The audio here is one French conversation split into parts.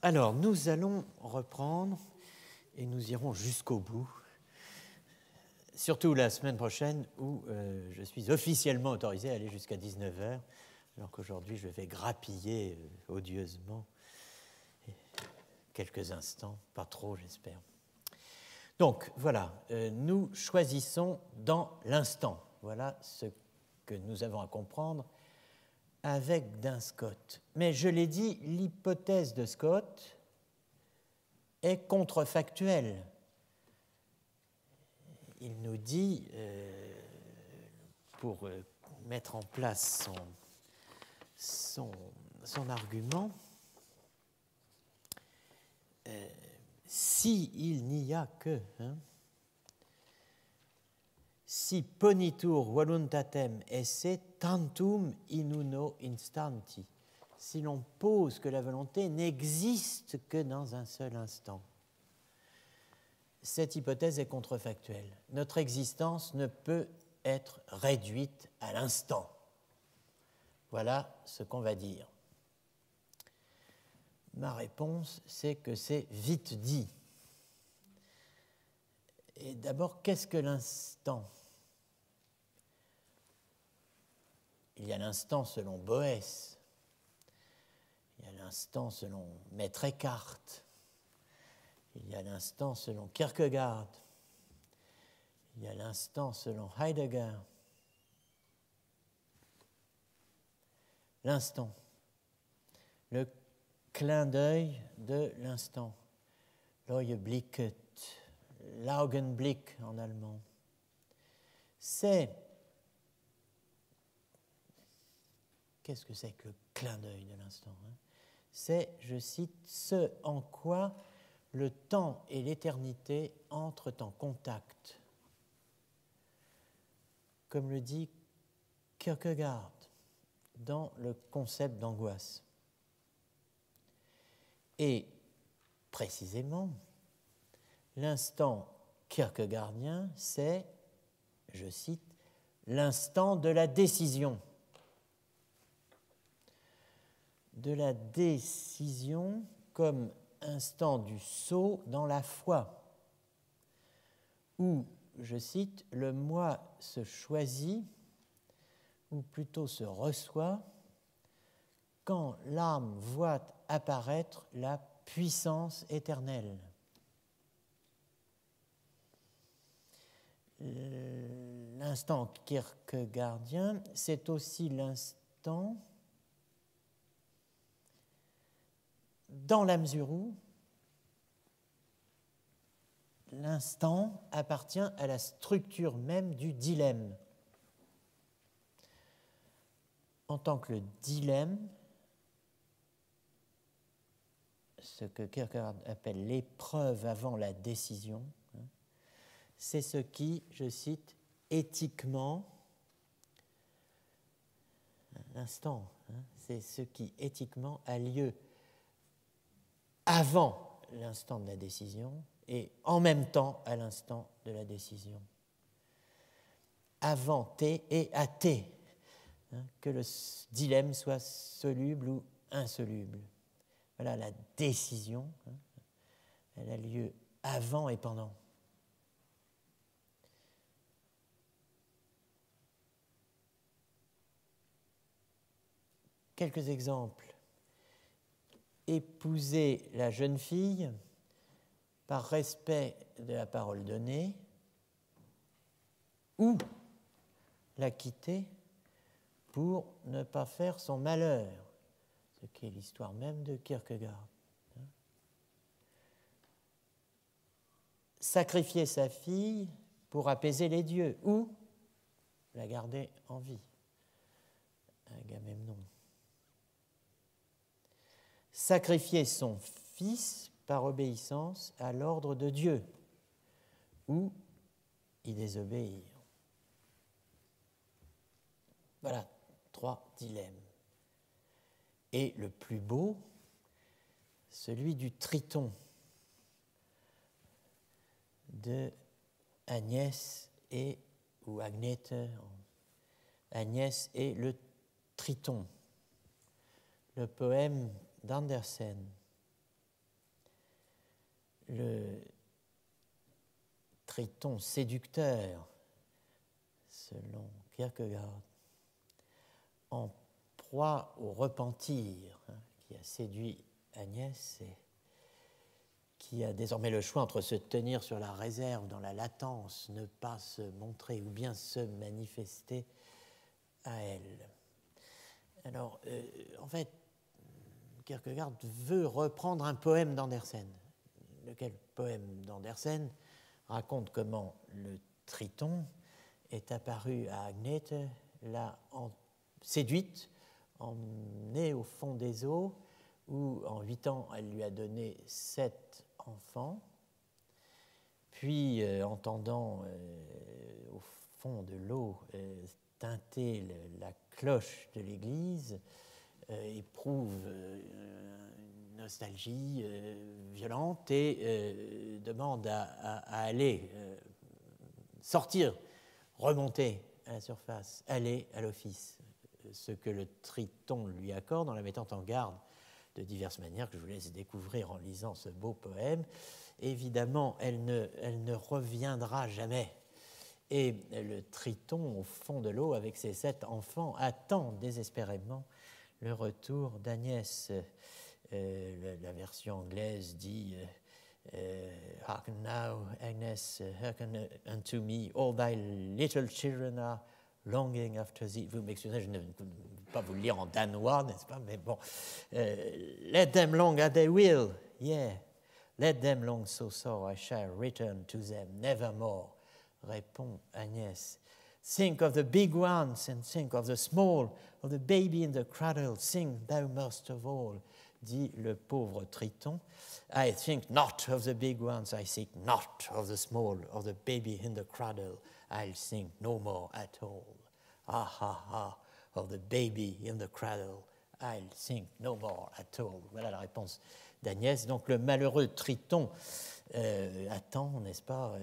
Alors, nous allons reprendre et nous irons jusqu'au bout, surtout la semaine prochaine où je suis officiellement autorisé à aller jusqu'à 19h, alors qu'aujourd'hui je vais grappiller odieusement quelques instants, pas trop j'espère. Donc voilà, nous choisissons dans l'instant. Voilà ce que nous avons à comprendre avec Duns Scott. Mais je l'ai dit, l'hypothèse de Scott est contrefactuelle. Il nous dit, pour mettre en place son argument, s'il n'y a que si ponitur voluntatem esse tantum in uno instanti, si l'on pose que la volonté n'existe que dans un seul instant. Cette hypothèse est contrefactuelle. Notre existence ne peut être réduite à l'instant. Voilà ce qu'on va dire. Ma réponse, c'est que c'est vite dit. Et d'abord, qu'est-ce que l'instant ? Il y a l'instant selon Boès, il y a l'instant selon Maître Eckhart, il y a l'instant selon Kierkegaard, il y a l'instant selon Heidegger. L'instant, le clin d'œil de l'instant, l'Augenblick, l'Augenblick en allemand, c'est... Qu'est-ce que c'est que le clin d'œil de l'instant ? C'est, je cite, ce en quoi le temps et l'éternité entrent en contact, comme le dit Kierkegaard dans le concept d'angoisse. Et précisément, l'instant kierkegaardien, c'est, je cite, l'instant de la décision. De la décision comme instant du saut dans la foi, où, je cite, le moi se choisit, ou plutôt se reçoit, quand l'âme voit apparaître la puissance éternelle. L'instant kierkegaardien, c'est aussi l'instant dans la mesure où l'instant appartient à la structure même du dilemme. En tant que le dilemme, ce que Kierkegaard appelle l'épreuve avant la décision, c'est ce qui, je cite, éthiquement, l'instant, c'est ce qui éthiquement a lieu avant l'instant de la décision et en même temps à l'instant de la décision. Avant T et à T, que le dilemme soit soluble ou insoluble. Voilà, la décision, elle a lieu avant et pendant. Quelques exemples. Épouser la jeune fille par respect de la parole donnée ou la quitter pour ne pas faire son malheur, ce qui est l'histoire même de Kierkegaard. Sacrifier sa fille pour apaiser les dieux ou la garder en vie, Agamemnon. Sacrifier son fils par obéissance à l'ordre de Dieu ou y désobéir. Voilà 3 dilemmes. Et le plus beau, celui du Triton de Agnès ou Agnete, Agnès et le Triton, le poème d'Andersen. le Triton séducteur, selon Kierkegaard, en proie au repentir, qui a séduit Agnès et qui a désormais le choix entre se tenir sur la réserve, dans la latence, ne pas se montrer ou bien se manifester à elle. Alors, en fait, Kierkegaard veut reprendre un poème d'Andersen, lequel poème d'Andersen raconte comment le Triton est apparu à Agnete, l'a séduite, emmenée au fond des eaux, où en 8 ans, elle lui a donné 7 enfants. Puis, entendant au fond de l'eau tinter la cloche de l'église, éprouve une nostalgie violente et demande à aller sortir, remonter à la surface, aller à l'office, ce que le Triton lui accorde en la mettant en garde de diverses manières que je vous laisse découvrir en lisant ce beau poème. Évidemment, elle ne reviendra jamais. Et le Triton, au fond de l'eau, avec ses 7 enfants, attend désespérément le retour d'Agnès. La version anglaise dit Hearken now, Agnes, hearken unto me, all thy little children are longing after thee. Vous m'excusez, je ne peux pas vous le lire en danois, n'est-ce pas? Mais bon. Let them long as they will, yeah. Let them long so sore, I shall return to them nevermore, répond Agnès. Think of the big ones and think of the small, of the baby in the cradle, think thou most of all, dit le pauvre Triton. I think not of the big ones, I think not of the small, of the baby in the cradle, I'll think no more at all. Ah, ah, ah, of the baby in the cradle, I'll think no more at all. Voilà la réponse d'Agnès. Donc le malheureux Triton attend, n'est-ce pas,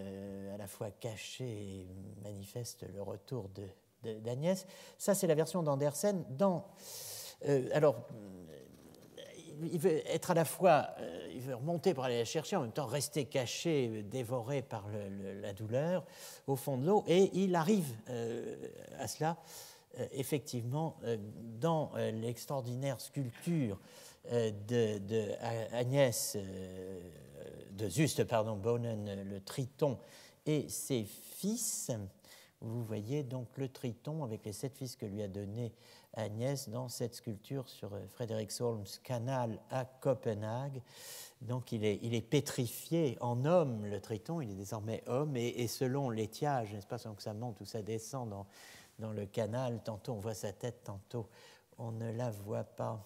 à la fois caché et manifeste le retour d'Agnès. Ça, c'est la version d'Andersen. Alors, il veut être à la fois, il veut remonter pour aller la chercher, en même temps rester caché, dévoré par la douleur au fond de l'eau, et il arrive à cela, effectivement, dans l'extraordinaire sculpture de Agnès, de Juste, Bonen, le Triton et ses fils. Vous voyez donc le Triton avec les 7 fils que lui a donnés Agnès dans cette sculpture sur Frederiksholms canal à Copenhague. Donc il est pétrifié en homme, le Triton, il est désormais homme, et selon l'étiage, n'est-ce pas, selon que ça monte ou ça descend dans le canal, tantôt on voit sa tête, tantôt on ne la voit pas.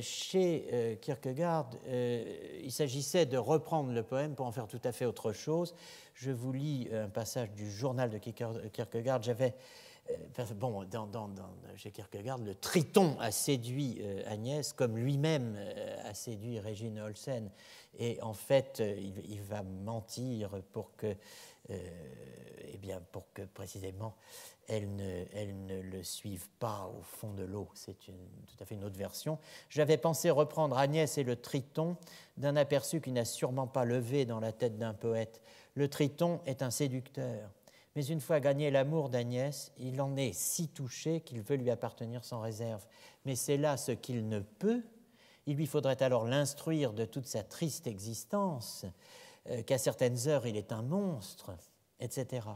Chez Kierkegaard, il s'agissait de reprendre le poème pour en faire tout à fait autre chose. Je vous lis un passage du journal de Kierkegaard. Chez Kierkegaard, le Triton a séduit Agnès comme lui-même a séduit Régine Olsen. Et en fait, il va mentir pour que précisément elle ne le suive pas au fond de l'eau. C'est tout à fait une autre version. J'avais pensé reprendre Agnès et le Triton d'un aperçu qui n'a sûrement pas levé dans la tête d'un poète. Le Triton est un séducteur, mais une fois gagné l'amour d'Agnès, il en est si touché qu'il veut lui appartenir sans réserve. Mais c'est là ce qu'il ne peut. Il lui faudrait alors l'instruire de toute sa triste existence, qu'à certaines heures il est un monstre, etc.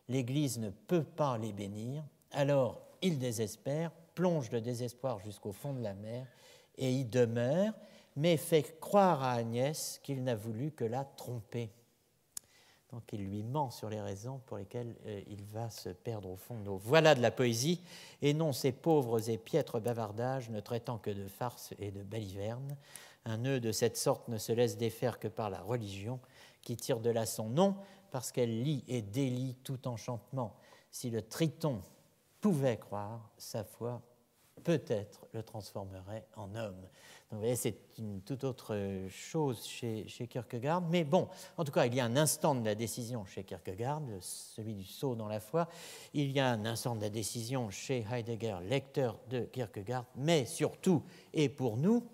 L'Église ne peut pas les bénir, alors il désespère, plonge de désespoir jusqu'au fond de la mer et y demeure, mais fait croire à Agnès qu'il n'a voulu que la tromper. Donc il lui ment sur les raisons pour lesquelles il va se perdre au fond de l'eau. Voilà de la poésie, et non ces pauvres et piètres bavardages ne traitant que de farce et de balivernes. Un nœud de cette sorte ne se laisse défaire que par la religion, qui tire de là son nom, parce qu'elle lie et délie tout enchantement. Si le Triton pouvait croire, sa foi peut-être le transformerait en homme. Donc, vous voyez, c'est une toute autre chose chez Kierkegaard. Mais bon, en tout cas, il y a un instant de la décision chez Kierkegaard, celui du saut dans la foi. Il y a un instant de la décision chez Heidegger, lecteur de Kierkegaard. Mais surtout, et pour nous,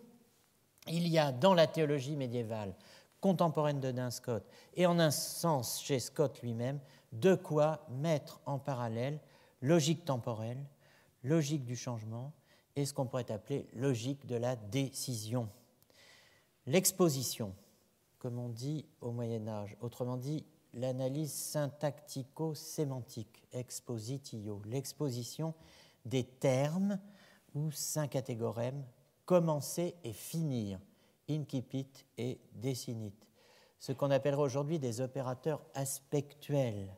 il y a dans la théologie médiévale contemporaine de Duns Scott, et en un sens chez Scott lui-même, de quoi mettre en parallèle logique temporelle, logique du changement et ce qu'on pourrait appeler logique de la décision. L'exposition, comme on dit au Moyen-Âge, autrement dit l'analyse syntactico-sémantique, expositio, l'exposition des termes ou syncatégorèmes, commencer et finir, incipit et decinit, ce qu'on appellerait aujourd'hui des opérateurs aspectuels,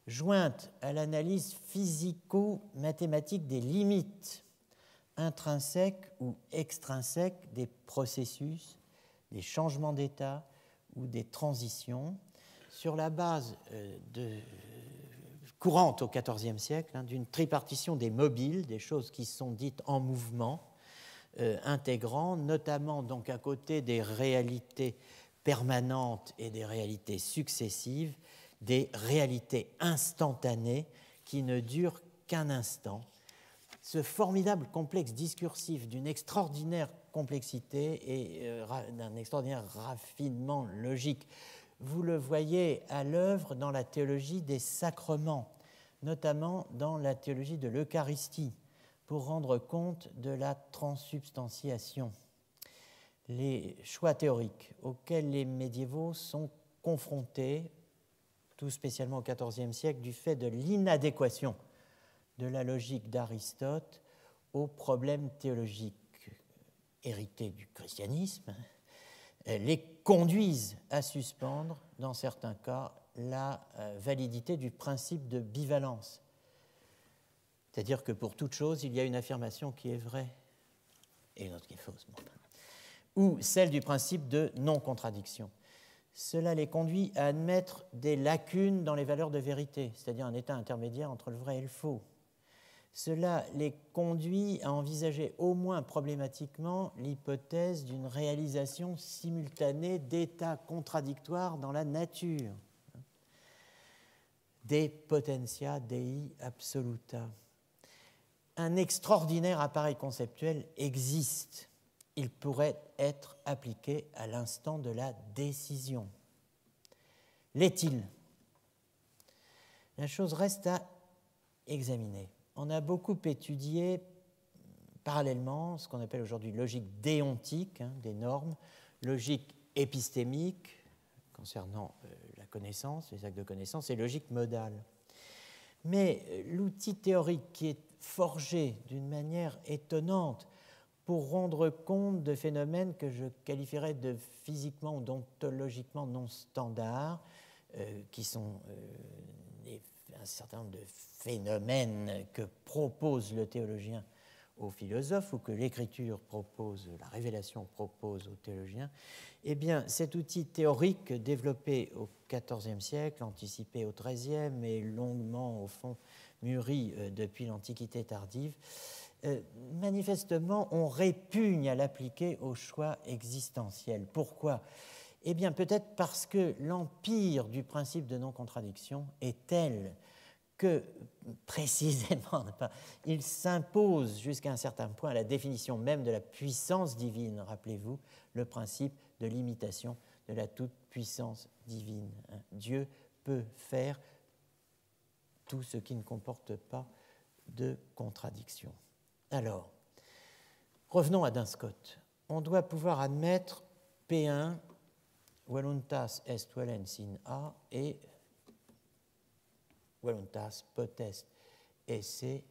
jointe à l'analyse physico-mathématique des limites intrinsèques ou extrinsèques des processus, des changements d'état ou des transitions, sur la base courante au XIVe siècle, d'une tripartition des mobiles, des choses qui sont dites en mouvement, intégrant notamment donc à côté des réalités permanentes et des réalités successives, des réalités instantanées qui ne durent qu'un instant. Ce formidable complexe discursif d'une extraordinaire complexité et d'un extraordinaire raffinement logique, vous le voyez à l'œuvre dans la théologie des sacrements, notamment dans la théologie de l'Eucharistie, pour rendre compte de la transsubstantiation. Les choix théoriques auxquels les médiévaux sont confrontés, tout spécialement au XIVe siècle, du fait de l'inadéquation de la logique d'Aristote aux problèmes théologiques hérités du christianisme, les conduisent à suspendre, dans certains cas, la validité du principe de bivalence. C'est-à-dire que pour toute chose, il y a une affirmation qui est vraie et une autre qui est fausse. Ou celle du principe de non-contradiction. Cela les conduit à admettre des lacunes dans les valeurs de vérité, c'est-à-dire un état intermédiaire entre le vrai et le faux. Cela les conduit à envisager au moins problématiquement l'hypothèse d'une réalisation simultanée d'états contradictoires dans la nature, des potentia dei absoluta. Un extraordinaire appareil conceptuel existe. Il pourrait être appliqué à l'instant de la décision. L'est-il ? La chose reste à examiner. On a beaucoup étudié parallèlement ce qu'on appelle aujourd'hui logique déontique, des normes, logique épistémique concernant la connaissance, les actes de connaissance, et logique modale. Mais l'outil théorique qui est forgé d'une manière étonnante pour rendre compte de phénomènes que je qualifierais de physiquement ou d'ontologiquement non standards, qui sont un certain nombre de phénomènes que propose le théologien aux philosophes ou que l'écriture propose, la révélation propose aux théologiens, eh bien, cet outil théorique développé au XIVe siècle, anticipé au XIIIe et longuement, au fond, mûri depuis l'Antiquité tardive, manifestement, on répugne à l'appliquer au choix existentiel. Pourquoi ? Eh bien, peut-être parce que l'empire du principe de non-contradiction est tel que, précisément, il s'impose jusqu'à un certain point à la définition même de la puissance divine. Rappelez-vous le principe de l'imitation de la toute-puissance divine. Dieu peut faire tout ce qui ne comporte pas de contradiction. Alors, revenons à Duns Scott. On doit pouvoir admettre P1, voluntas est volens in A, et voluntas potest esse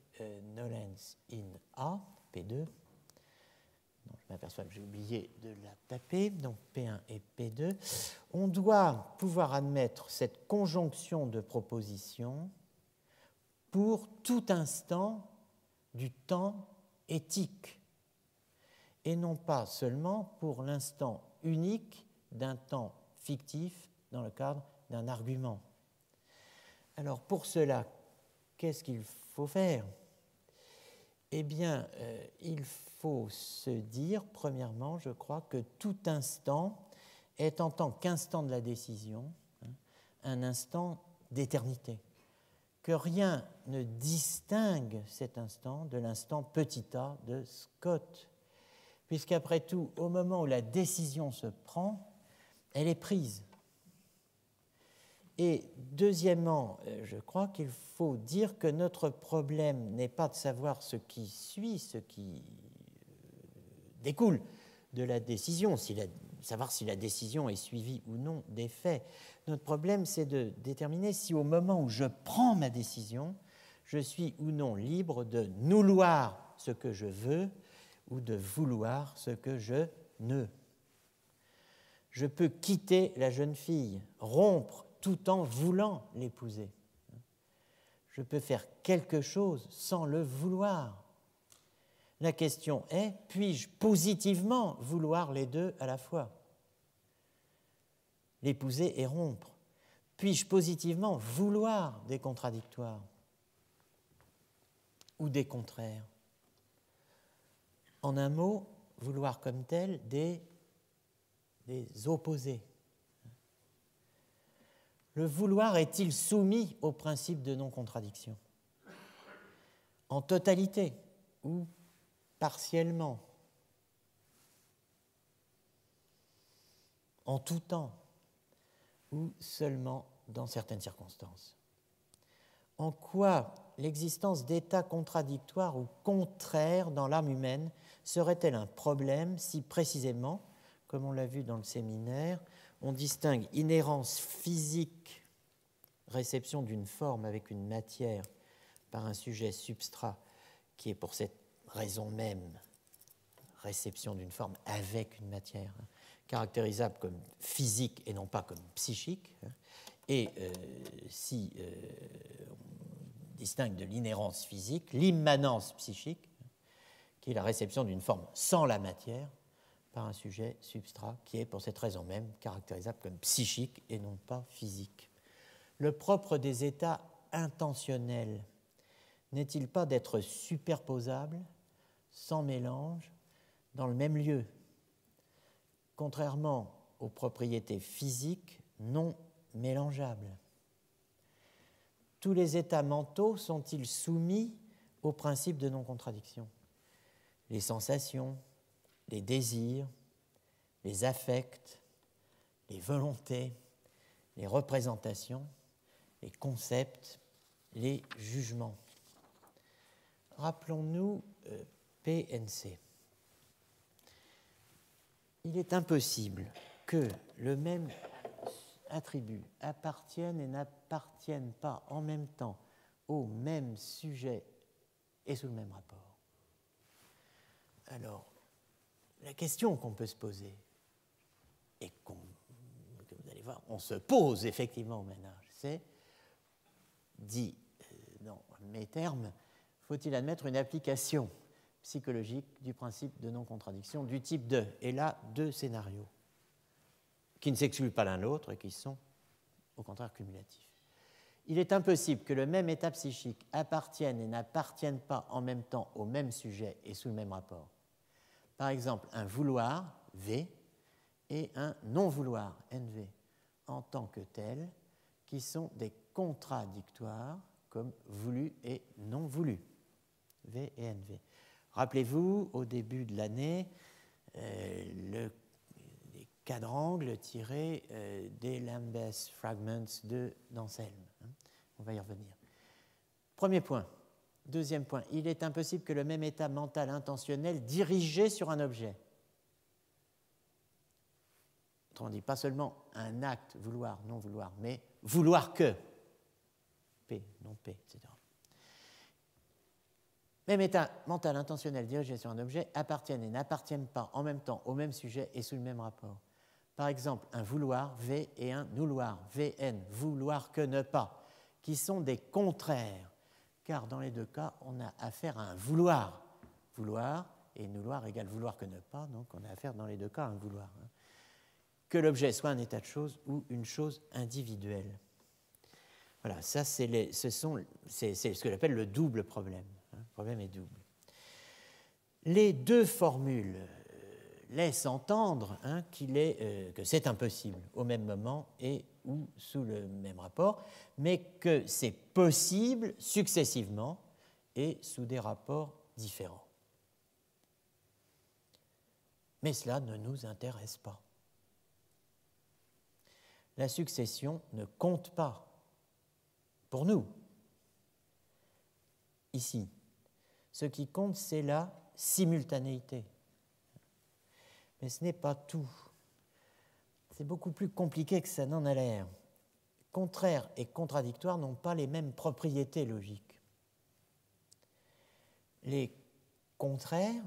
nolens in A, P2. Non, je m'aperçois que j'ai oublié de la taper, donc P1 et P2. On doit pouvoir admettre cette conjonction de propositions pour tout instant du temps éthique, et non pas seulement pour l'instant unique d'un temps fictif dans le cadre d'un argument. Alors pour cela, qu'est-ce qu'il faut faire ? Eh bien, il faut se dire, premièrement, je crois, que tout instant est en tant qu'instant de la décision, un instant d'éternité, que rien ne distingue cet instant de l'instant petit a de Scott, puisqu'après tout, au moment où la décision se prend, elle est prise. Et deuxièmement, je crois qu'il faut dire que notre problème n'est pas de savoir ce qui suit, ce qui découle de la décision, savoir si la décision est suivie ou non des faits. Notre problème, c'est de déterminer si au moment où je prends ma décision, je suis ou non libre de nouloir ce que je veux ou de vouloir ce que je ne. Je peux quitter la jeune fille, rompre tout en voulant l'épouser. Je peux faire quelque chose sans le vouloir. La question est, puis-je positivement vouloir les deux à la fois? L'épouser et rompre. Puis-je positivement vouloir des contradictoires ou des contraires? En un mot, vouloir comme tel des opposés. Le vouloir est-il soumis au principe de non-contradiction? En totalité ou partiellement? En tout temps ou seulement dans certaines circonstances? En quoi l'existence d'états contradictoires ou contraires dans l'âme humaine serait-elle un problème si précisément, comme on l'a vu dans le séminaire, on distingue inhérence physique, réception d'une forme avec une matière par un sujet substrat, qui est pour cette raison même réception d'une forme avec une matière, caractérisable comme physique et non pas comme psychique, et si on distingue de l'inhérence physique, l'immanence psychique, qui est la réception d'une forme sans la matière, par un sujet substrat qui est, pour cette raison même, caractérisable comme psychique et non pas physique. Le propre des états intentionnels n'est-il pas d'être superposables, sans mélange, dans le même lieu, contrairement aux propriétés physiques non mélangeables? Tous les états mentaux sont-ils soumis au principe de non-contradiction? Les sensations, les désirs, les affects, les volontés, les représentations, les concepts, les jugements. Rappelons-nous PNC. Il est impossible que le même attribut appartienne et n'appartienne pas en même temps au même sujet et sous le même rapport. Alors, la question qu'on peut se poser, et que vous allez voir, on se pose effectivement au ménage, c'est, dit dans mes termes, faut-il admettre une application psychologique du principe de non-contradiction du type de, et là, deux scénarios, qui ne s'excluent pas l'un l'autre et qui sont, au contraire, cumulatifs. Il est impossible que le même état psychique appartienne et n'appartienne pas en même temps au même sujet et sous le même rapport. Par exemple, un vouloir, V, et un non-vouloir, NV, en tant que tels, qui sont des contradictoires, comme voulu et non voulu, V et NV. Rappelez-vous, au début de l'année, les quadrangles tirés des Lambeth Fragments d'Anselme. On va y revenir. Premier point. Deuxième point, il est impossible que le même état mental intentionnel dirigé sur un objet, autrement dit, pas seulement un acte, vouloir, non vouloir, mais vouloir que, P, non P, etc. Même état mental intentionnel dirigé sur un objet appartiennent et n'appartiennent pas en même temps au même sujet et sous le même rapport. Par exemple, un vouloir, V, et un nouloir, VN, vouloir que ne pas, qui sont des contraires, car dans les deux cas, on a affaire à un vouloir. Vouloir et nouloir égale vouloir que ne pas, donc on a affaire dans les deux cas à un vouloir. Que l'objet soit un état de chose ou une chose individuelle. Voilà, ça c'est ce que j'appelle le double problème. Le problème est double. Les deux formules laissent entendre que c'est impossible au même moment et ou sous le même rapport, mais que c'est possible successivement et sous des rapports différents. Mais cela ne nous intéresse pas. la succession ne compte pas pour nous. Ici, ce qui compte, c'est la simultanéité. Mais ce n'est pas tout. C'est beaucoup plus compliqué que ça n'en a l'air. Contraire et contradictoire n'ont pas les mêmes propriétés logiques. Les contraires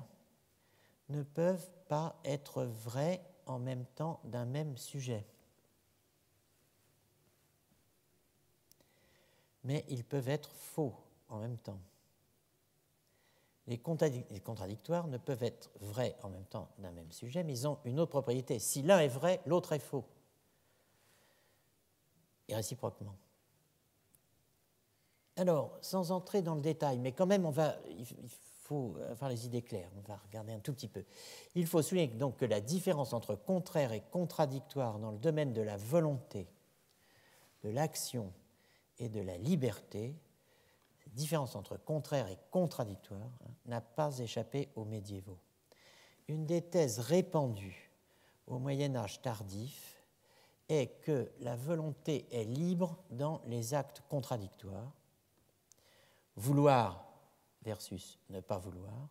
ne peuvent pas être vrais en même temps d'un même sujet. Mais ils peuvent être faux en même temps. Les contradictoires ne peuvent être vrais en même temps d'un même sujet, mais ils ont une autre propriété. Si l'un est vrai, l'autre est faux. Et réciproquement. Alors, sans entrer dans le détail, mais quand même, il faut avoir les idées claires, on va regarder un tout petit peu. Il faut souligner donc que la différence entre contraire et contradictoire dans le domaine de la volonté, de l'action et de la liberté, cette différence entre contraire et contradictoire n'a pas échappé aux médiévaux. Une des thèses répandues au Moyen-Âge tardif est que la volonté est libre dans les actes contradictoires, vouloir versus ne pas vouloir,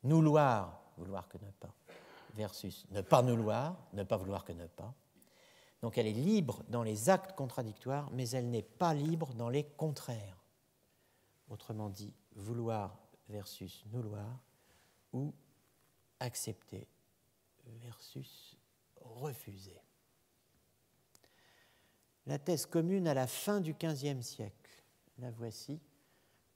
nouloir, vouloir que ne pas, versus ne pas nouloir, ne pas vouloir que ne pas. Donc elle est libre dans les actes contradictoires, mais elle n'est pas libre dans les contraires. Autrement dit, vouloir versus nouloir, ou accepter versus refuser. La thèse commune à la fin du XVe siècle, la voici.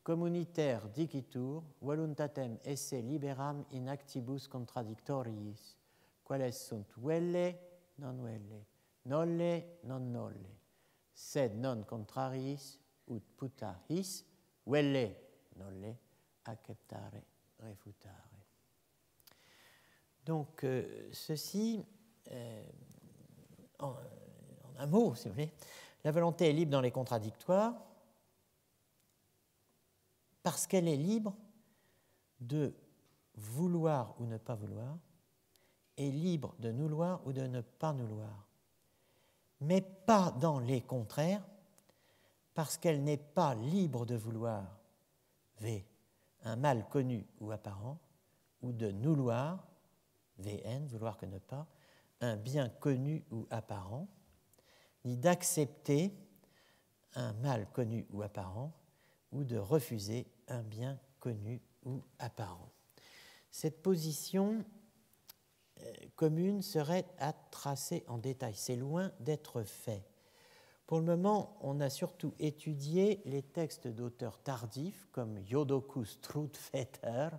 Communitaire dicitur, voluntatem esse liberam in actibus contradictoriis, quales sunt velle, non velle, nolle, non nolle, sed non contrariis, ut puta his, velle, nolle, acceptare, refutare. Donc, ceci, en un mot, si vous voulez, la volonté est libre dans les contradictoires parce qu'elle est libre de vouloir ou ne pas vouloir et libre de nouloir ou de ne pas nouloir, mais pas dans les contraires parce qu'elle n'est pas libre de vouloir, V, un mal connu ou apparent, ou de nouloir, VN, vouloir que ne pas, un bien connu ou apparent, ni d'accepter un mal connu ou apparent, ou de refuser un bien connu ou apparent. Cette position commune serait à tracer en détail. C'est loin d'être fait. Pour le moment, on a surtout étudié les textes d'auteurs tardifs comme Jodocus Trudvetter,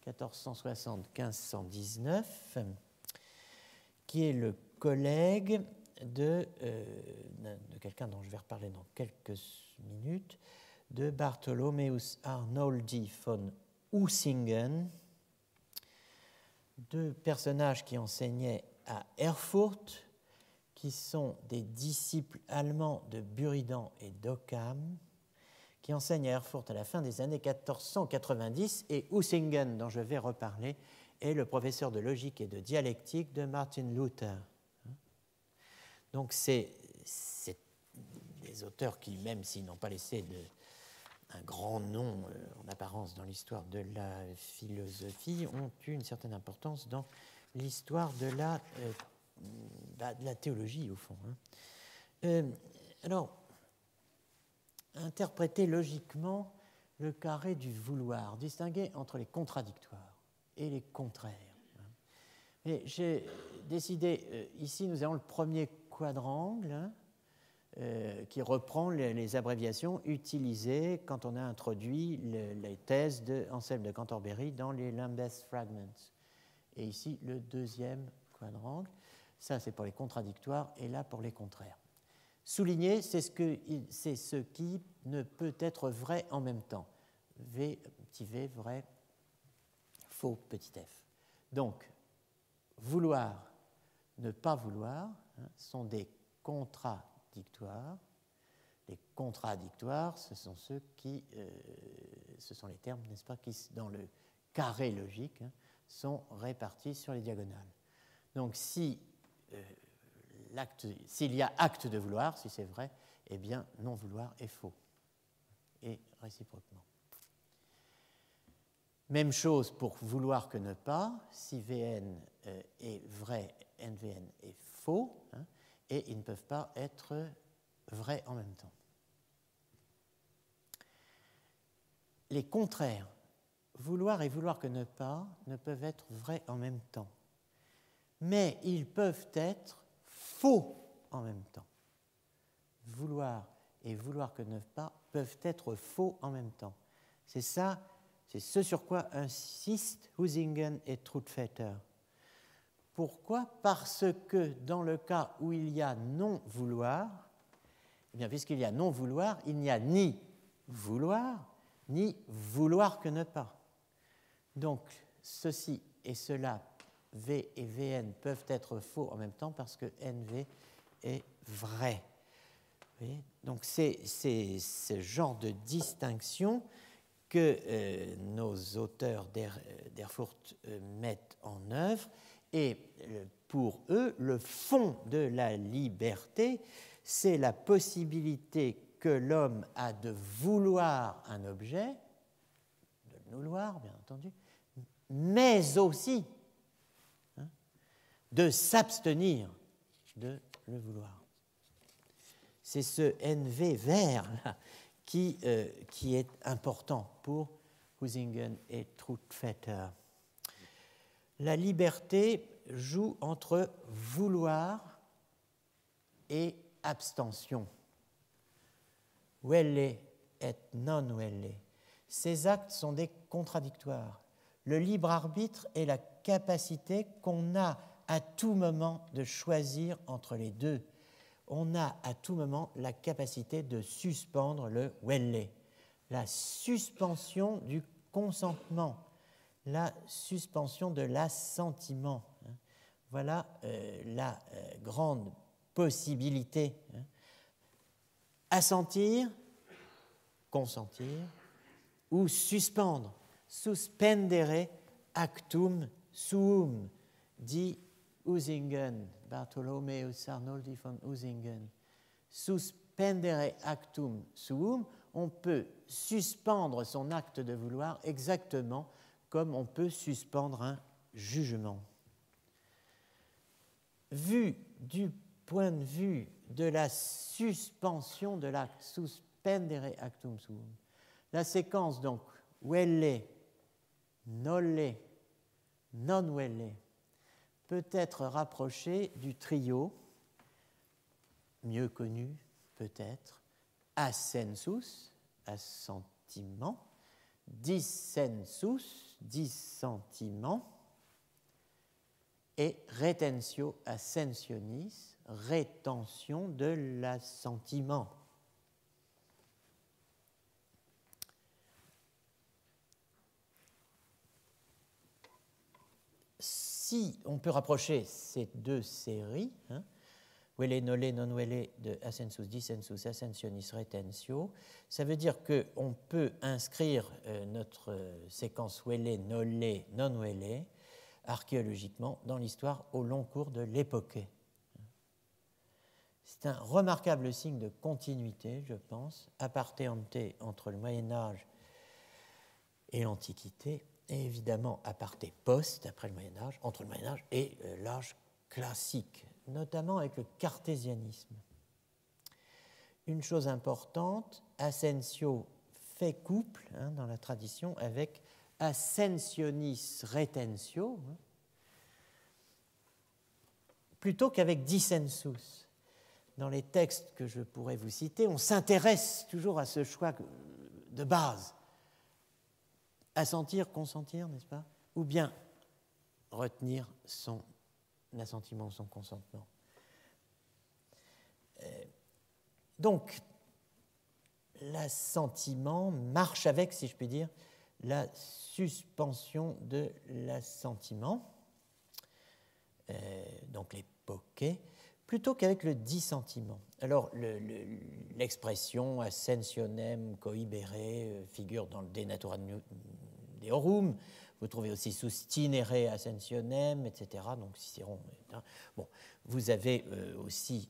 1460-1519, qui est le collègue de quelqu'un dont je vais reparler dans quelques minutes, de Bartholomäus Arnoldi von Usingen, deux personnages qui enseignaient à Erfurt, qui sont des disciples allemands de Buridan et d'Occam, qui enseignent à Erfurt à la fin des années 1490, et Usingen, dont je vais reparler, est le professeur de logique et de dialectique de Martin Luther. Donc c'est des auteurs qui, même s'ils n'ont pas laissé un grand nom en apparence dans l'histoire de la philosophie, ont eu une certaine importance dans l'histoire de la théologie, au fond. Alors, interpréter logiquement le carré du vouloir, distinguer entre les contradictoires et les contraires. Et j'ai décidé, ici nous avons le premier quadrangle qui reprend les abréviations utilisées quand on a introduit les thèses d'Anselme de Cantorbéry dans les Lambeth Fragments. Et ici, le deuxième quadrangle. Ça, c'est pour les contradictoires, et là, pour les contraires. Souligner, c'est ce qui ne peut être vrai en même temps. V, petit v, vrai, faux, petit f. Donc, vouloir, ne pas vouloir, sont des contradictoires. Les contradictoires, ce sont ce sont les termes, n'est-ce pas, qui, dans le carré logique, sont répartis sur les diagonales. Donc, si s'il y a acte de vouloir, si c'est vrai, eh bien non vouloir est faux, et réciproquement. Même chose pour vouloir que ne pas, si Vn est vrai, NVN est faux, hein, et ils ne peuvent pas être vrais en même temps. Les contraires, vouloir et vouloir que ne pas, ne peuvent être vrais en même temps. Mais ils peuvent être faux en même temps. Vouloir et vouloir que ne pas peuvent être faux en même temps. C'est ça, c'est ce sur quoi insistent Huizingen et Troutvetter. Pourquoi ? Parce que dans le cas où il y a non-vouloir, eh bien, puisqu'il y a non-vouloir, il n'y a ni vouloir que ne pas. Donc, ceci et cela, V et Vn, peuvent être faux en même temps parce que NV est vrai. Vous voyez ? Donc, c'est ce genre de distinction que nos auteurs d'Erfurt mettent en œuvre. Et pour eux, le fond de la liberté, c'est la possibilité que l'homme a de vouloir un objet, de le vouloir, bien entendu, mais aussi de s'abstenir de le vouloir. C'est ce NV vert là, qui est important pour Huizingen et Troutvetter. La liberté joue entre vouloir et abstention. Velle et non velle. Ces actes sont des contradictoires. Le libre arbitre est la capacité qu'on a à tout moment de choisir entre les deux. On a à tout moment la capacité de suspendre le velle, la suspension du consentement, la suspension de l'assentiment. Voilà la grande possibilité. Assentir, consentir, ou suspendre, suspendere actum suum, dit Huizingen, Bartholomäus Arnoldi von Huizingen. Suspendere actum suum, on peut suspendre son acte de vouloir exactement comme on peut suspendre un jugement. Vu du point de vue de la suspension de l'acte, suspendere actum suum, la séquence donc velle, nolle, non velle peut être rapprochée du trio, mieux connu peut-être, assensus, assentiment, dissensus, dissentiment, et retentio ascensionis, rétention de l'assentiment. Si on peut rapprocher ces deux séries, velle, nolle, non velle, de assensus, dissensus, ascensionis, retentio, ça veut dire qu'on peut inscrire notre séquence velle, nolle, non velle archéologiquement dans l'histoire au long cours de l'époque. C'est un remarquable signe de continuité, je pense, aparte ante entre le Moyen-Âge et l'Antiquité, et évidemment aparte post, après le Moyen-Âge, entre le Moyen-Âge et l'âge classique, notamment avec le cartésianisme. Une chose importante, Ascensio fait couple dans la tradition avec ascensionis retentio, plutôt qu'avec dissensus. Dans les textes que je pourrais vous citer, on s'intéresse toujours à ce choix de base. Assentir, consentir, n'est-ce pas ? Ou bien retenir son assentiment, son consentement. Donc, l'assentiment marche avec, si je puis dire, la suspension de l'assentiment, donc les poquets, plutôt qu'avec le dissentiment. Alors, l'expression ascensionem cohibere figure dans le De Natura Deorum. Vous trouvez aussi sustinere ascensionem, etc. Donc Cicéron. Bon, vous avez aussi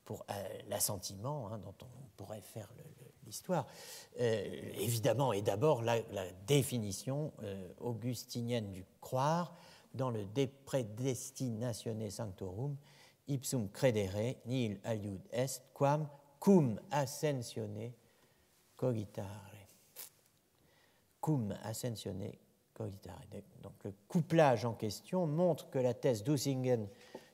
pour l'assentiment, hein, dont on pourrait faire l'histoire, évidemment, et d'abord la définition augustinienne du croire dans le De Praedestinatione Sanctorum, ipsum credere nihil aliud est, quam cum ascensione cogitare. Cum ascensione cogitare. Donc le couplage en question montre que la thèse d'Ussingen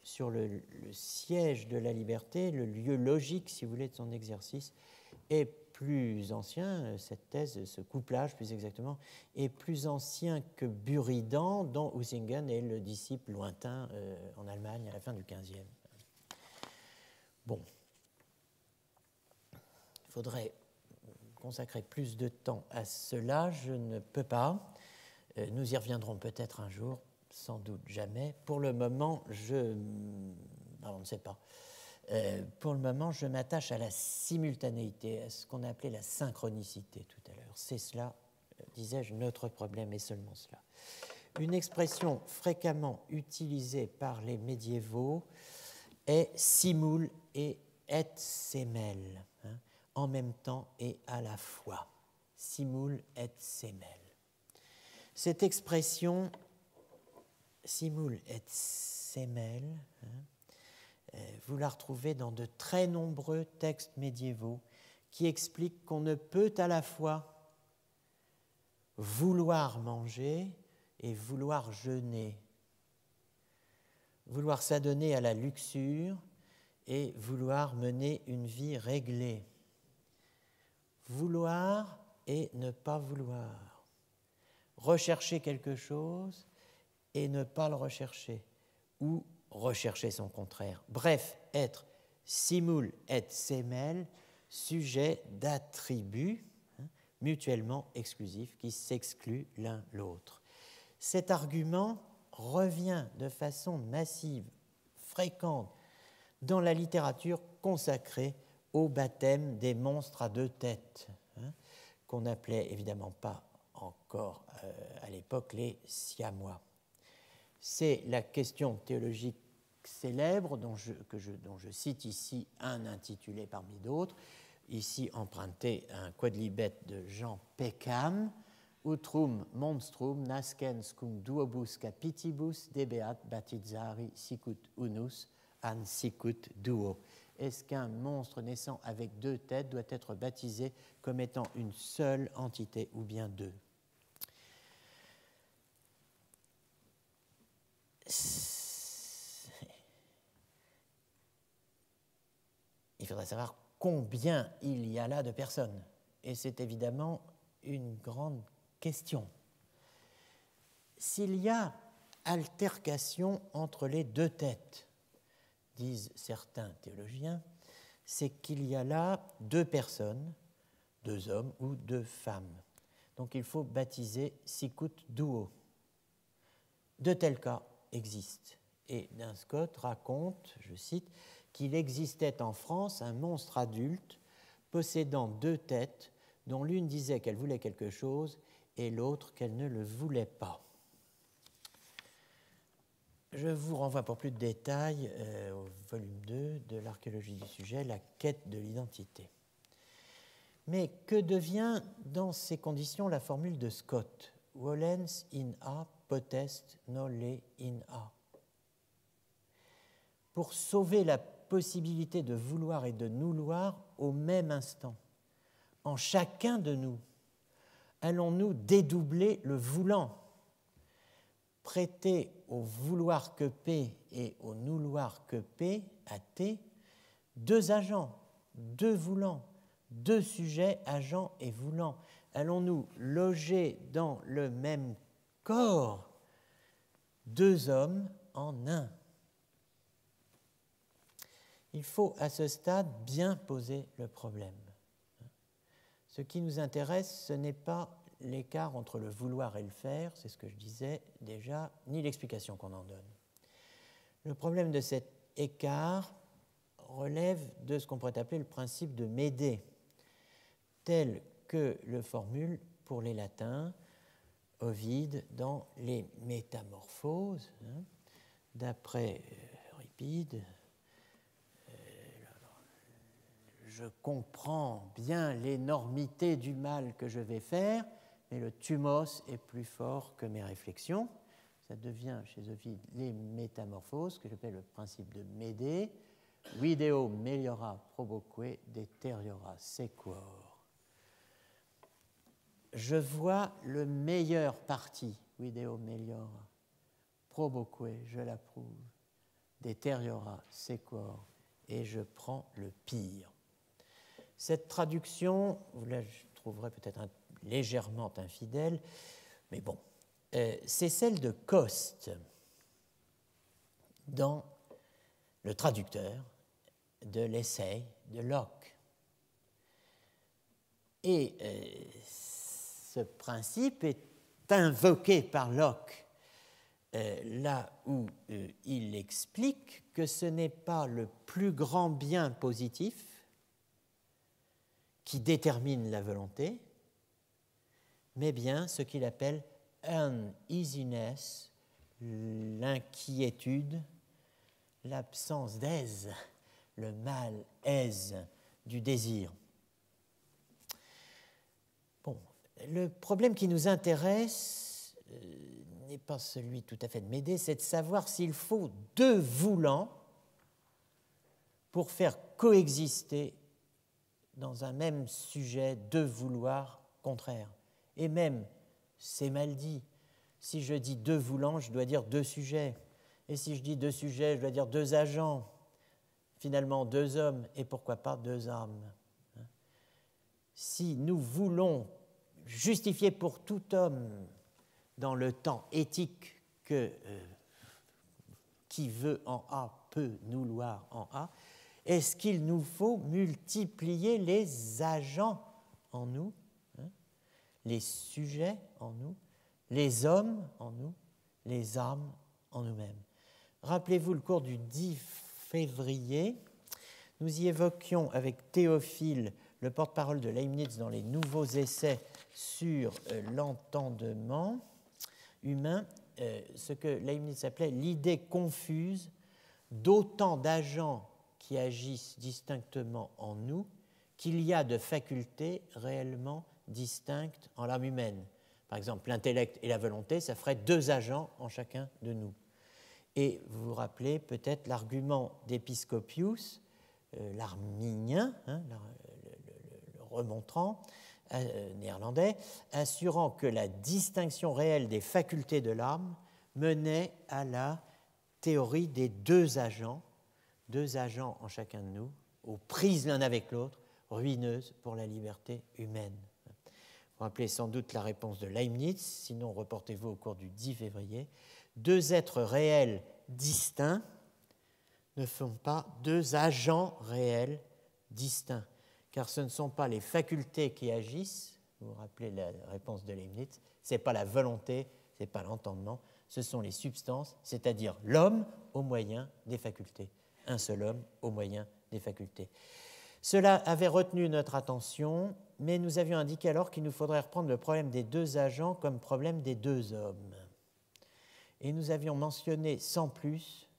sur le siège de la liberté, le lieu logique, si vous voulez, de son exercice, est plus ancien, cette thèse, ce couplage plus exactement, est plus ancien que Buridan, dont Ussingen est le disciple lointain en Allemagne à la fin du XVe. Bon, il faudrait consacrer plus de temps à cela, je ne peux pas. Nous y reviendrons peut-être un jour, sans doute jamais. Pour le moment, on ne sait pas. Pour le moment, je m'attache à la simultanéité, à ce qu'on a appelé la synchronicité tout à l'heure. C'est cela, disais-je, notre problème, et seulement cela. Une expression fréquemment utilisée par les médiévaux est simul et et semel, hein, en même temps et à la fois. Simul et semel. Cette expression simul et semel, hein, vous la retrouvez dans de très nombreux textes médiévaux qui expliquent qu'on ne peut à la fois vouloir manger et vouloir jeûner, vouloir s'adonner à la luxure et vouloir mener une vie réglée, vouloir et ne pas vouloir, rechercher quelque chose et ne pas le rechercher, ou rechercher son contraire. Bref, être simul et semel, sujet d'attributs mutuellement exclusifs qui s'excluent l'un l'autre. Cet argument revient de façon massive, fréquente, dans la littérature consacrée au baptême des monstres à deux têtes, hein, qu'on n'appelait évidemment pas encore à l'époque les siamois. C'est la question théologique célèbre dont je cite ici un intitulé parmi d'autres, ici emprunté à un quodlibet de Jean Peckham, Utrum monstrum nascens cum duobus capitibus debeat baptizari sicut unus an sicut duo. Est-ce qu'un monstre naissant avec deux têtes doit être baptisé comme étant une seule entité ou bien deux? Il faudrait savoir combien il y a là de personnes. Et c'est évidemment une grande question. S'il y a altercation entre les deux têtes, disent certains théologiens, c'est qu'il y a là deux personnes, deux hommes ou deux femmes. Donc il faut baptiser sicut duo. De tels cas existent. Et Duns Scotus raconte, je cite, qu'il existait en France un monstre adulte possédant deux têtes dont l'une disait qu'elle voulait quelque chose et l'autre qu'elle ne le voulait pas. Je vous renvoie pour plus de détails au volume 2 de l'archéologie du sujet, la quête de l'identité. Mais que devient dans ces conditions la formule de Scott, Volens in a potest nolle in a? Pour sauver la possibilité de vouloir et de nous-vouloir au même instant, en chacun de nous, allons-nous dédoubler le voulant, prêter au vouloir que P et au nous-vouloir que P, à T, deux agents, deux voulants, deux sujets, agents et voulants? Allons-nous loger dans le même corps deux hommes en un? Il faut à ce stade bien poser le problème. Ce qui nous intéresse, ce n'est pas l'écart entre le vouloir et le faire, c'est ce que je disais déjà, ni l'explication qu'on en donne. Le problème de cet écart relève de ce qu'on pourrait appeler le principe de Médée, tel que le formule pour les latins Ovide dans les Métamorphoses, hein, d'après Euripide. Je comprends bien l'énormité du mal que je vais faire, mais le thumos est plus fort que mes réflexions. Ça devient chez Ovide les Métamorphoses, que j'appelle le principe de Médée. Video meliora proboque deteriora sequor. Je vois le meilleur parti, video meliora proboque, je l'approuve, deteriora sequor, et je prends le pire. Cette traduction, vous la trouverez peut-être légèrement infidèle, mais bon, c'est celle de Coste dans le traducteur de l'essai de Locke. Et ce principe est invoqué par Locke là où il explique que ce n'est pas le plus grand bien positif qui détermine la volonté, mais bien ce qu'il appelle uneasiness, l'inquiétude, l'absence d'aise, le malaise du désir. Bon, le problème qui nous intéresse n'est pas celui tout à fait de Médée, c'est de savoir s'il faut deux voulants pour faire coexister dans un même sujet deux vouloirs contraires. Et même, c'est mal dit. Si je dis deux voulants, je dois dire deux sujets. Et si je dis deux sujets, je dois dire deux agents. Finalement, deux hommes, et pourquoi pas deux âmes. Si nous voulons justifier pour tout homme, dans le temps éthique, que qui veut en A peut nous loir en A, est-ce qu'il nous faut multiplier les agents en nous, hein, les sujets en nous, les hommes en nous, les âmes en nous-mêmes? Rappelez-vous le cours du 10 février, nous y évoquions avec Théophile, le porte-parole de Leibniz dans les nouveaux essais sur l'entendement humain, ce que Leibniz appelait l'idée confuse d'autant d'agents qui agissent distinctement en nous qu'il y a de facultés réellement distinctes en l'âme humaine. Par exemple, l'intellect et la volonté, ça ferait deux agents en chacun de nous. Et vous vous rappelez peut-être l'argument d'Episcopius, l'arminien, hein, le remontrant, néerlandais, assurant que la distinction réelle des facultés de l'âme menait à la théorie des deux agents en chacun de nous, aux prises l'un avec l'autre, ruineuses pour la liberté humaine. Vous vous rappelez sans doute la réponse de Leibniz, sinon reportez-vous au cours du 10 février. Deux êtres réels distincts ne font pas deux agents réels distincts, car ce ne sont pas les facultés qui agissent, vous vous rappelez la réponse de Leibniz, ce n'est pas la volonté, ce n'est pas l'entendement, ce sont les substances, c'est-à-dire l'homme au moyen des facultés. Un seul homme au moyen des facultés. Cela avait retenu notre attention, mais nous avions indiqué alors qu'il nous faudrait reprendre le problème des deux agents comme problème des deux hommes. Et nous avions mentionné sans plus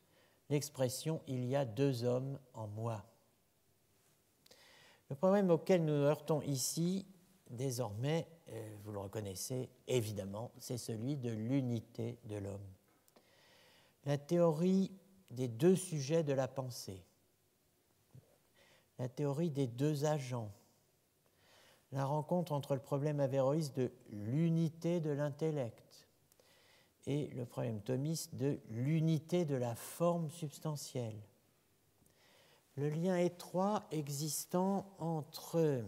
l'expression « il y a deux hommes en moi ». Le problème auquel nous heurtons ici, désormais, vous le reconnaissez évidemment, c'est celui de l'unité de l'homme. La théorie des deux sujets de la pensée, la théorie des deux agents, la rencontre entre le problème avéroïste de l'unité de l'intellect et le problème thomiste de l'unité de la forme substantielle. Le lien étroit existant entre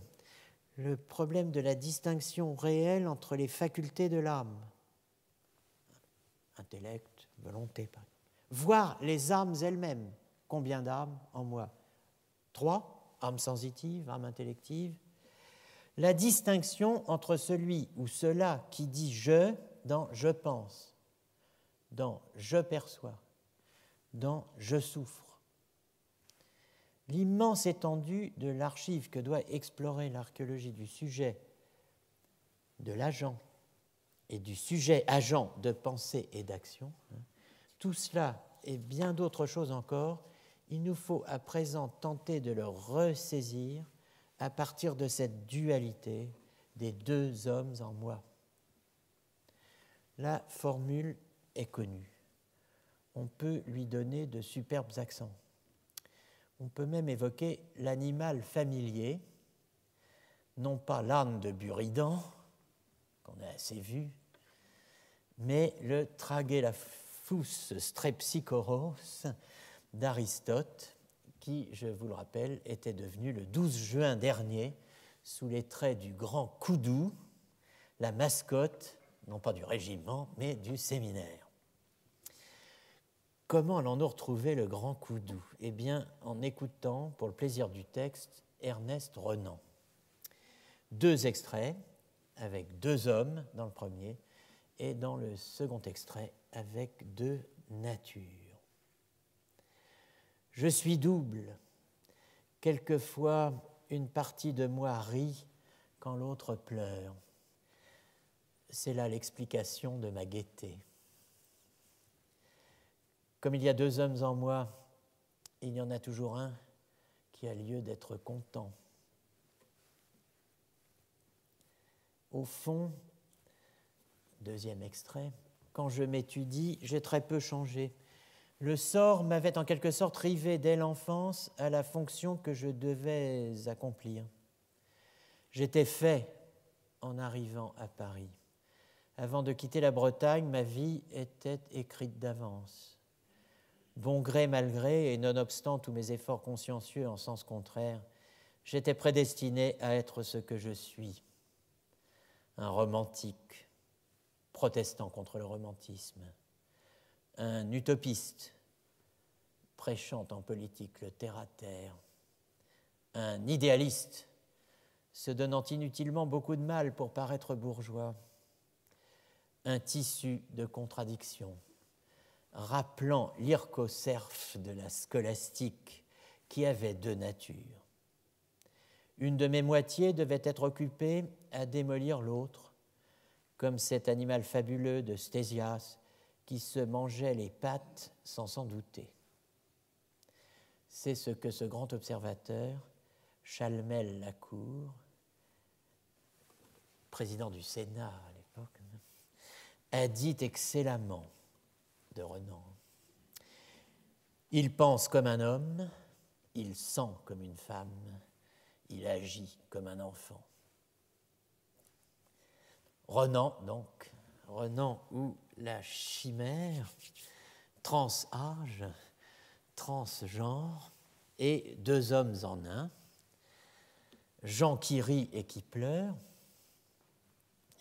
le problème de la distinction réelle entre les facultés de l'âme, intellect, volonté, par exemple, voire les âmes elles-mêmes. Combien d'âmes en moi? 3, âme sensitive, âme intellective. La distinction entre celui ou cela qui dit « je » dans « je pense », dans « je perçois », dans « je souffre ». L'immense étendue de l'archive que doit explorer l'archéologie du sujet, de l'agent et du sujet agent de pensée et d'action, tout cela et bien d'autres choses encore, il nous faut à présent tenter de le ressaisir à partir de cette dualité des deux hommes en moi. La formule est connue. On peut lui donner de superbes accents. On peut même évoquer l'animal familier, non pas l'âne de Buridan, qu'on a assez vu, mais le Tragelaphus strepsichoros d'Aristote, qui, je vous le rappelle, était devenu le 12 juin dernier, sous les traits du grand Koudou, la mascotte, non pas du régiment, mais du séminaire. Comment allons-nous retrouver le grand Koudou? Eh bien, en écoutant, pour le plaisir du texte, Ernest Renan. 2 extraits, avec 2 hommes dans le premier, et dans le second extrait, avec 2 natures. Je suis double. Quelquefois, une partie de moi rit quand l'autre pleure. C'est là l'explication de ma gaieté. Comme il y a 2 hommes en moi, il y en a toujours un qui a lieu d'être content. Au fond, 2e extrait, quand je m'étudie, j'ai très peu changé. Le sort m'avait en quelque sorte rivé dès l'enfance à la fonction que je devais accomplir. J'étais fait en arrivant à Paris. Avant de quitter la Bretagne, ma vie était écrite d'avance. Bon gré mal gré, et nonobstant tous mes efforts consciencieux en sens contraire, j'étais prédestiné à être ce que je suis, un romantique, protestant contre le romantisme, un utopiste, prêchant en politique le terre-à-terre, un idéaliste, se donnant inutilement beaucoup de mal pour paraître bourgeois, un tissu de contradictions, rappelant l'Ircocerf de la scolastique qui avait 2 natures. Une de mes moitiés devait être occupée à démolir l'autre, comme cet animal fabuleux de Stésias qui se mangeait les pattes sans s'en douter. C'est ce que ce grand observateur, Chalmel-Lacour, président du Sénat à l'époque, a dit excellemment de Renan. Il pense comme un homme, il sent comme une femme, il agit comme un enfant. Renan, donc, Renan ou la chimère, trans-âge, transgenre, et 2 hommes en un, Jean qui rit et qui pleure,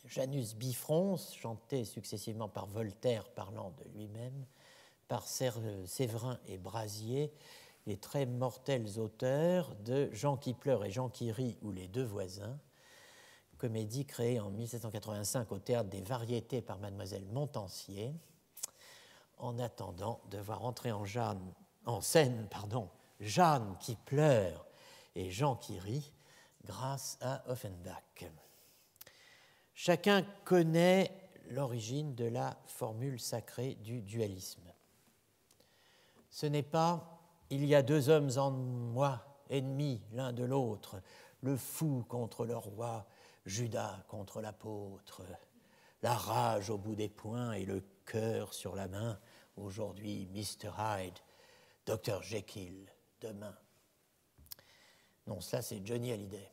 Janus bifrons, chanté successivement par Voltaire parlant de lui-même, par Séverin et Brasier, les très mortels auteurs de Jean qui pleure et Jean qui rit ou les 2 voisins, comédie créée en 1785 au Théâtre des Variétés par Mademoiselle Montansier, en attendant de voir entrer en scène Jeanne qui pleure et Jean qui rit grâce à Offenbach. Chacun connaît l'origine de la formule sacrée du dualisme. Ce n'est pas « il y a 2 hommes en moi, ennemis l'un de l'autre, le fou contre le roi, Judas contre l'apôtre, la rage au bout des poings et le cœur sur la main, aujourd'hui Mr. Hyde, Dr. Jekyll, demain. » Non, ça c'est Johnny Hallyday.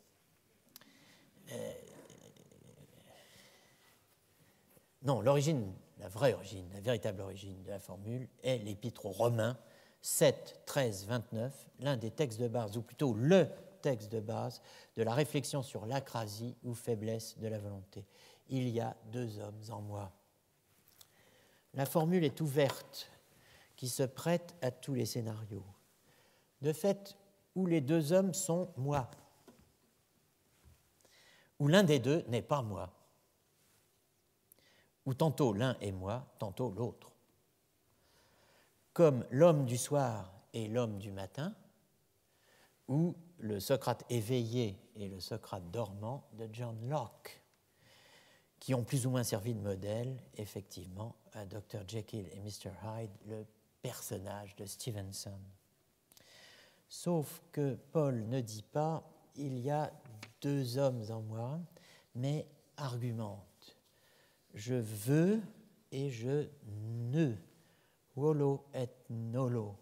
Non, l'origine, la vraie origine, la véritable origine de la formule est l'Épître aux Romains 7, 13, 29, l'un des textes de base, ou plutôt le texte de base de la réflexion sur l'acrasie ou faiblesse de la volonté. Il y a 2 hommes en moi. La formule est ouverte, qui se prête à tous les scénarios. De fait, où les 2 hommes sont moi, où l'un des 2 n'est pas moi, où tantôt l'un est moi, tantôt l'autre. Comme l'homme du soir et l'homme du matin, ou le Socrate éveillé et le Socrate dormant de John Locke, qui ont plus ou moins servi de modèle, effectivement, à Dr. Jekyll et Mr. Hyde, le personnage de Stevenson. Sauf que Paul ne dit pas « il y a deux hommes en moi », mais argumente. Je veux et je ne, volo et nolo,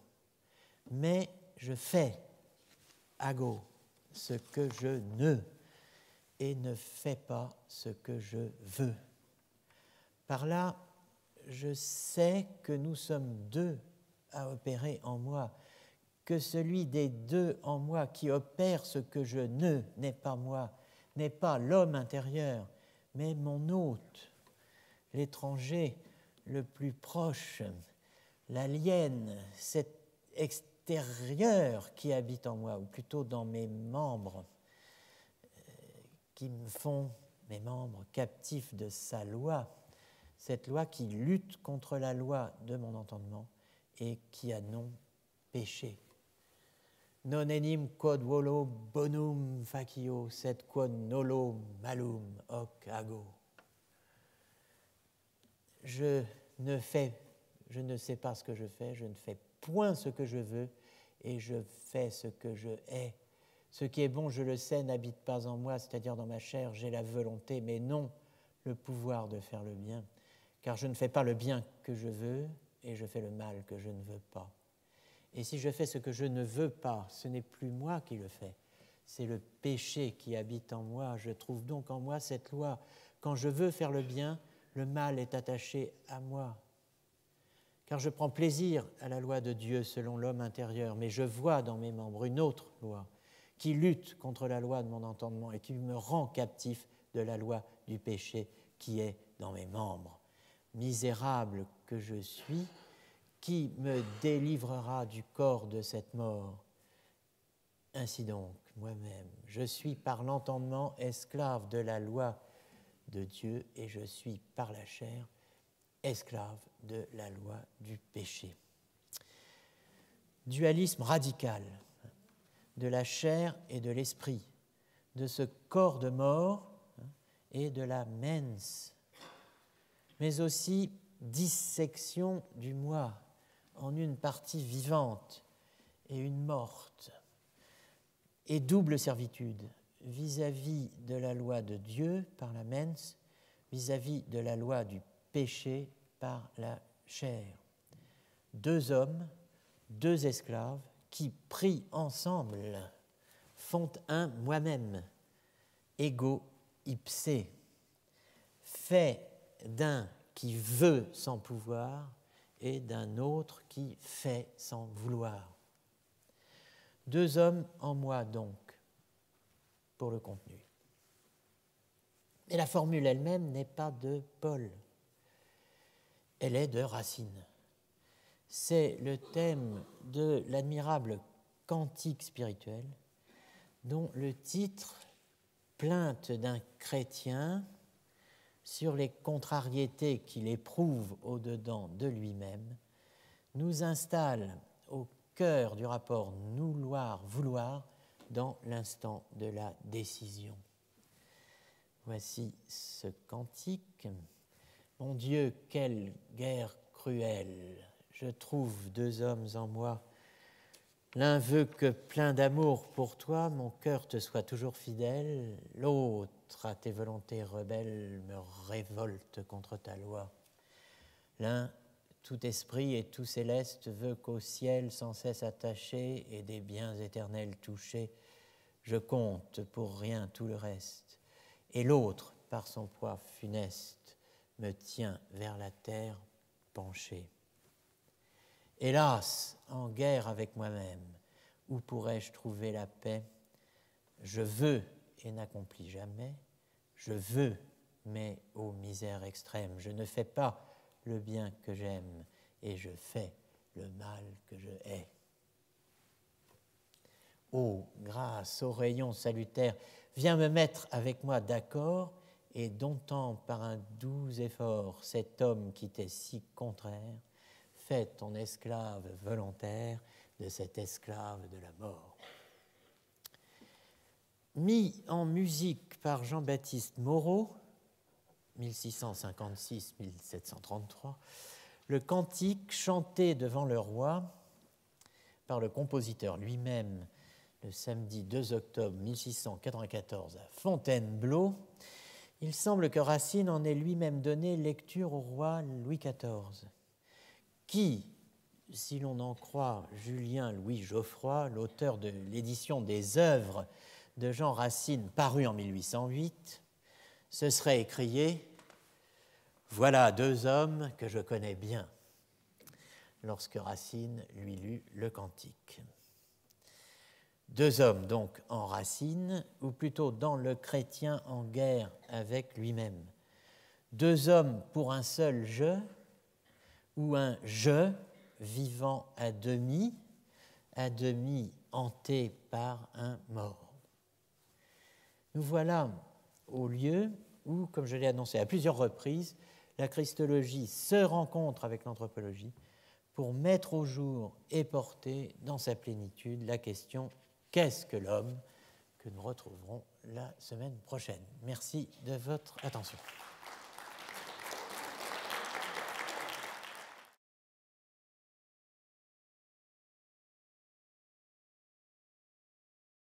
mais je fais, ago, ce que je ne, et ne fais pas ce que je veux. Par là, je sais que nous sommes deux à opérer en moi, que celui des deux en moi qui opère ce que je ne n'est pas moi, n'est pas l'homme intérieur, mais mon hôte, l'étranger le plus proche, l'alien, cet extérieur qui habite en moi, ou plutôt dans mes membres, qui me font, mes membres, captifs de sa loi, cette loi qui lutte contre la loi de mon entendement et qui a non péché. Non enim quod volo bonum facio, sed quod nolo malum hoc ago. Je ne sais pas ce que je fais, je ne fais point ce que je veux, et je fais ce que je hais. Ce qui est bon, je le sais, n'habite pas en moi, c'est-à-dire dans ma chair, j'ai la volonté, mais non le pouvoir de faire le bien, car je ne fais pas le bien que je veux, et je fais le mal que je ne veux pas. Et si je fais ce que je ne veux pas, ce n'est plus moi qui le fais, c'est le péché qui habite en moi. Je trouve donc en moi cette loi. Quand je veux faire le bien, le mal est attaché à moi. Car je prends plaisir à la loi de Dieu selon l'homme intérieur, mais je vois dans mes membres une autre loi qui lutte contre la loi de mon entendement et qui me rend captif de la loi du péché qui est dans mes membres. Misérable que je suis, qui me délivrera du corps de cette mort? Ainsi donc, moi-même, je suis par l'entendement esclave de la loi de Dieu et je suis par la chair esclave de la loi du péché. Dualisme radical de la chair et de l'esprit, de ce corps de mort et de la mens, mais aussi dissection du moi en une partie vivante et une morte, et double servitude vis-à-vis de la loi de Dieu par la mens, vis-à-vis de la loi du péché par la chair. Deux hommes, deux esclaves qui, pris ensemble, font un moi-même, ego ipse, fait d'un qui veut sans pouvoir et d'un autre qui fait sans vouloir. Deux hommes en moi donc, pour le contenu. Mais la formule elle-même n'est pas de Paul, elle est de Racine. C'est le thème de l'admirable cantique spirituel dont le titre, Plainte d'un chrétien sur les contrariétés qu'il éprouve au-dedans de lui-même, nous installe au cœur du rapport vouloir dans l'instant de la décision. Voici ce cantique. Mon Dieu, quelle guerre cruelle! Je trouve deux hommes en moi. L'un veut que, plein d'amour pour toi, mon cœur te soit toujours fidèle. L'autre, à tes volontés rebelles, me révolte contre ta loi. L'un, tout esprit et tout céleste, veut qu'au ciel sans cesse attaché et des biens éternels touchés, je compte pour rien tout le reste. Et l'autre, par son poids funeste, me tient vers la terre penché. Hélas, en guerre avec moi-même, où pourrais-je trouver la paix? Je veux et n'accomplis jamais. Je veux, mais ô misère extrême, je ne fais pas le bien que j'aime et je fais le mal que je hais. Ô grâce, ô rayon salutaire, viens me mettre avec moi d'accord et domptant par un doux effort cet homme qui t'est si contraire, fais ton esclave volontaire de cet esclave de la mort. Mis en musique par Jean-Baptiste Moreau, 1656-1733, le cantique chanté devant le roi par le compositeur lui-même le samedi 2 octobre 1694 à Fontainebleau, il semble que Racine en ait lui-même donné lecture au roi Louis XIV, qui, si l'on en croit Julien-Louis Geoffroy, l'auteur de l'édition des œuvres de Jean Racine parue en 1808, se serait écrié « Voilà deux hommes que je connais bien » lorsque Racine lui lut le cantique. Deux hommes donc en Racine, ou plutôt dans le chrétien en guerre avec lui-même. Deux hommes pour un seul je, ou un je vivant à demi hanté par un mort. Nous voilà au lieu où, comme je l'ai annoncé à plusieurs reprises, la christologie se rencontre avec l'anthropologie pour mettre au jour et porter dans sa plénitude la question « Qu'est-ce que l'homme ?» que nous retrouverons la semaine prochaine. Merci de votre attention.